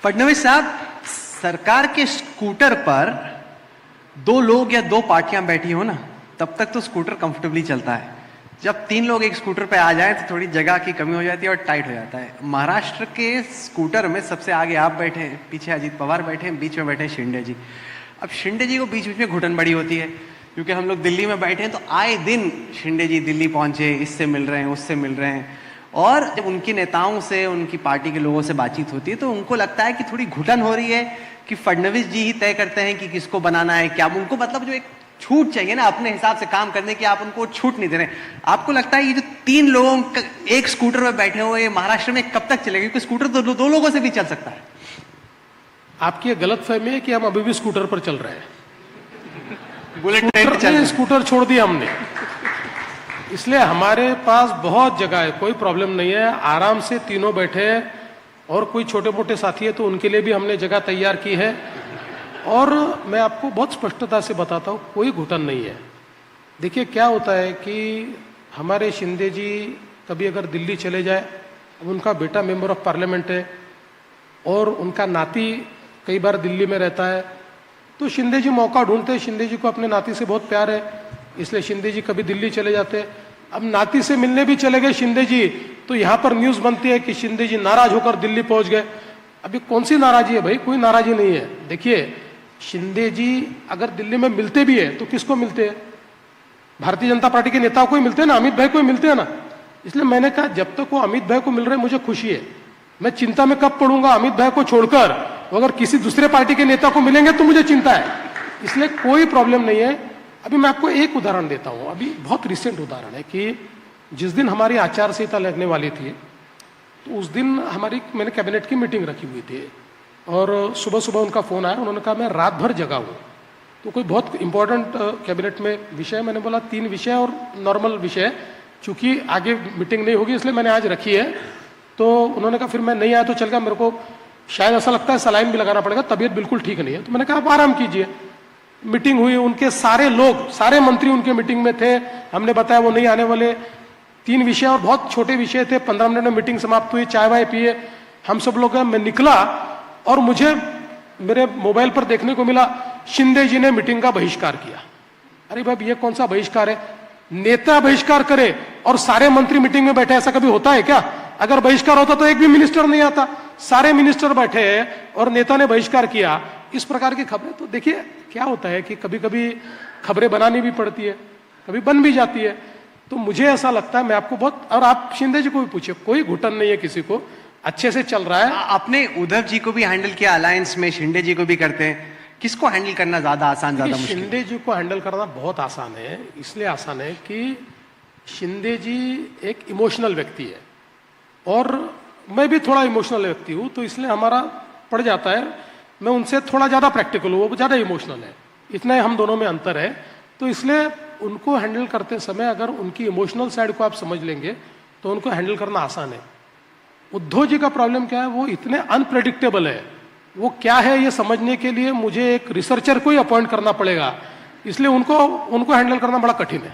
फडणवीस साहब, सरकार के स्कूटर पर दो लोग या दो पार्टियां बैठी हो ना, तब तक तो स्कूटर कंफर्टेबली चलता है। जब तीन लोग एक स्कूटर पे आ जाए तो थोड़ी जगह की कमी हो जाती है और टाइट हो जाता है। महाराष्ट्र के स्कूटर में सबसे आगे आप बैठे हैं, पीछे अजीत पवार बैठे हैं, बीच में बैठे हैं शिंदे जी। अब शिंदे जी को बीच बीच में घुटन बड़ी होती है, क्योंकि हम लोग दिल्ली में बैठे हैं तो आए दिन शिंदे जी दिल्ली पहुंचे, इससे मिल रहे हैं, उससे मिल रहे हैं। और जब उनके नेताओं से, उनकी पार्टी के लोगों से बातचीत होती है तो उनको लगता है कि थोड़ी घुटन हो रही है कि फडणवीस जी ही तय करते हैं कि किसको बनाना है क्या। उनको मतलब जो एक छूट चाहिए ना अपने हिसाब से काम करने की, आप उनको छूट नहीं दे रहे। आपको लगता है ये जो तीन लोग एक स्कूटर में बैठे हुए महाराष्ट्र में कब तक चलेगा? क्योंकि स्कूटर तो दो लोगों से भी चल सकता है। आपकी गलत फहमी है कि हम अभी भी स्कूटर पर चल रहे हैं। बुलेट ट्रेन पे चल रहे हैं। स्कूटर छोड़ दिया हमने, इसलिए हमारे पास बहुत जगह है, कोई प्रॉब्लम नहीं है, आराम से तीनों बैठे हैं। और कोई छोटे मोटे साथी है तो उनके लिए भी हमने जगह तैयार की है। और मैं आपको बहुत स्पष्टता से बताता हूँ, कोई घुटन नहीं है। देखिए क्या होता है कि हमारे शिंदे जी कभी अगर दिल्ली चले जाए, अब उनका बेटा मेंबर ऑफ पार्लियामेंट है और उनका नाती कई बार दिल्ली में रहता है, तो शिंदे जी मौका ढूंढते हैं। शिंदे जी को अपने नाती से बहुत प्यार है, इसलिए शिंदे जी कभी दिल्ली चले जाते। अब नाती से मिलने भी चले गए शिंदे जी, तो यहाँ पर न्यूज बनती है कि शिंदे जी नाराज होकर दिल्ली पहुंच गए। अभी कौन सी नाराजी है भाई? कोई नाराजी नहीं है। देखिए शिंदे जी अगर दिल्ली में मिलते भी है तो किसको मिलते हैं? भारतीय जनता पार्टी के नेताओं को ही मिलते हैं ना, अमित भाई को ही मिलते हैं ना। इसलिए मैंने कहा जब तक वो अमित भाई को मिल रहे मुझे खुशी है। मैं चिंता में कब पड़ूंगा अमित भाई को छोड़कर, अगर किसी दूसरे पार्टी के नेता को मिलेंगे तो मुझे चिंता है। इसलिए कोई प्रॉब्लम नहीं है। अभी मैं आपको एक उदाहरण देता हूं, अभी बहुत रिसेंट उदाहरण है कि जिस दिन हमारी आचार संहिता लगने वाली थी तो उस दिन मैंने कैबिनेट की मीटिंग रखी हुई थी और सुबह सुबह उनका फोन आया। उन्होंने कहा मैं रात भर जगा हूं, तो कोई बहुत इंपॉर्टेंट कैबिनेट में विषय। मैंने बोला 3 विषय और नॉर्मल विषय, चूंकि आगे मीटिंग नहीं होगी इसलिए मैंने आज रखी है। तो उन्होंने कहा फिर मैं नहीं आया तो चलेगा, मेरे को शायद ऐसा लगता है सलाइन भी लगाना पड़ेगा, तबीयत बिल्कुल ठीक नहीं है। तो मैंने कहा आप आराम कीजिए। मीटिंग हुई, उनके सारे लोग, सारे मंत्री उनके मीटिंग में थे। हमने बताया वो नहीं आने वाले। 3 विषय और बहुत छोटे विषय थे। 15 मिनट में मीटिंग समाप्त हुई, चाय वाय पिए, हम सब लोग। मैं निकला और मुझे मेरे मोबाइल पर देखने को मिला शिंदे जी ने मीटिंग का बहिष्कार किया। अरे भाई ये कौन सा बहिष्कार है? नेता बहिष्कार करे और सारे मंत्री मीटिंग में बैठे, ऐसा कभी होता है क्या? अगर बहिष्कार होता तो एक भी मिनिस्टर नहीं आता। सारे मिनिस्टर बैठे हैं और नेता ने बहिष्कार किया। इस प्रकार की खबरें, तो देखिए क्या होता है कि कभी कभी खबरें बनानी भी पड़ती है, कभी बन भी जाती है। तो मुझे ऐसा लगता है, मैं आपको बहुत, और आप शिंदे जी को भी पूछिए, कोई घुटन नहीं है किसी को, अच्छे से चल रहा है। आपने उद्धव जी को भी हैंडल किया अलायंस में, शिंदे जी को भी करते हैं। किसको हैंडल करना ज्यादा आसान, ज्यादा मुश्किल? शिंदे जी को हैंडल करना बहुत आसान है। इसलिए आसान है कि शिंदे जी एक इमोशनल व्यक्ति है और मैं भी थोड़ा इमोशनल व्यक्ति हूं, तो इसलिए हमारा पड़ जाता है। मैं उनसे थोड़ा ज्यादा प्रैक्टिकल हूं, वो ज्यादा इमोशनल है, इतना ही हम दोनों में अंतर है। तो इसलिए उनको हैंडल करते समय अगर उनकी इमोशनल साइड को आप समझ लेंगे तो उनको हैंडल करना आसान है। उद्धव जी का प्रॉब्लम क्या है? वो इतने अनप्रेडिक्टेबल है। वो क्या है ये समझने के लिए मुझे एक रिसर्चर को ही अपॉइंट करना पड़ेगा, इसलिए उनको हैंडल करना बड़ा कठिन है।